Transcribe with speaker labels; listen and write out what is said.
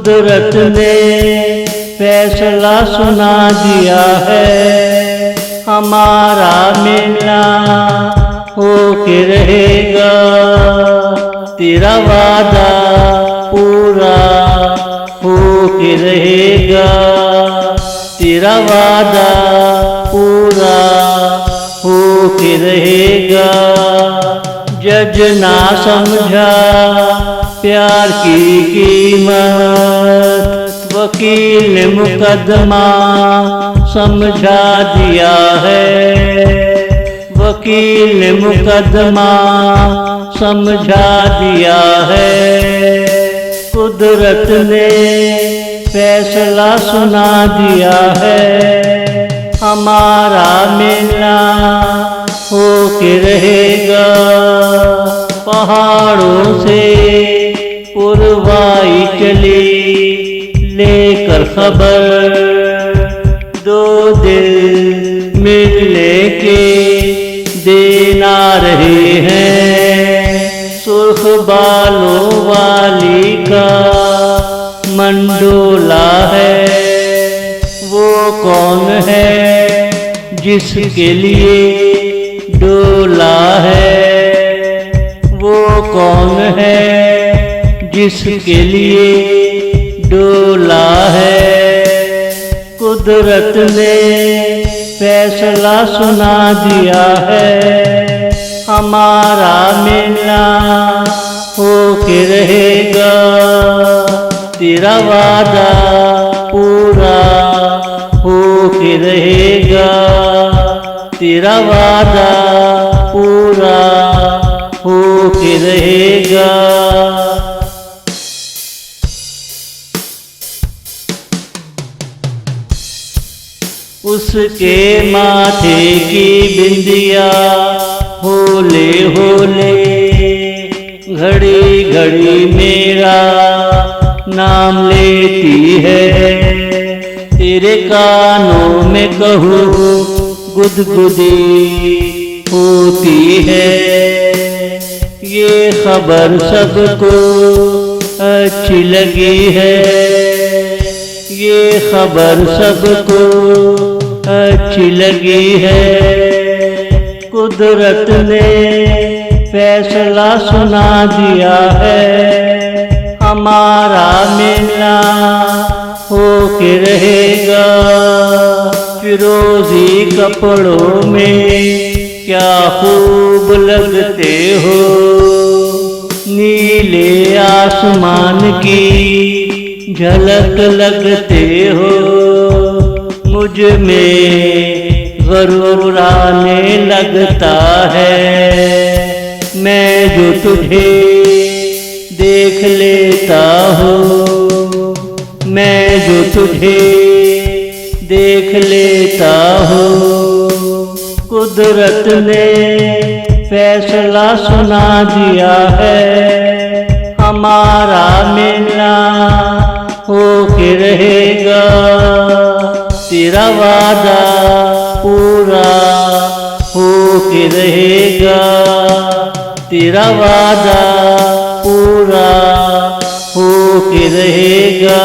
Speaker 1: कुदरत ने फैसला सुना दिया है, हमारा मिलना होके रहेगा। तेरा वादा पूरा होके रहेगा, तेरा वादा पूरा होके रहेगा। जज ना समझा प्यार की कीमत, वकील ने मुकदमा समझा दिया है। वकील ने मुकदमा समझा दिया है। कुदरत ने फैसला सुना दिया है, हमारा मिलना होके रहेगा। पहाड़ों से पुरवाई चली लेकर खबर, दो दिल मिलने के देना रहे हैं। सुर्ख बालों वाली का मंडोला है, वो कौन है जिसके लिए डोला है। वो कौन है जिसके लिए डोला है। कुदरत ने फैसला सुना दिया है, हमारा मिलना होके रहेगा। तेरा वादा पूरा होके रहेगा, तेरा वादा पूरा होके रहेगा। उसके माथे की बिंदिया होले होले, घड़ी घड़ी मेरा नाम लेती है। तेरे कानों में कहूँ गुदगुदी होती है। ये खबर सबको अच्छी लगी है, ये खबर सबको अच्छी लगी है। कुदरत ने फैसला सुना दिया है, हमारा मिलना होके रहेगा। फिरोजी कपड़ों में क्या खूब लगते हो, नीले आसमान की झलक लगते हो। मुझ में गरूर आने लगता है, मैं जो तुझे देख लेता हूँ, मैं जो तुझे देख लेता हूँ। कुदरत ने फैसला सुना दिया है, हमारा मिलना होके रहेगा। तेरा वादा पूरा होके रहेगा, तेरा वादा पूरा होके रहेगा।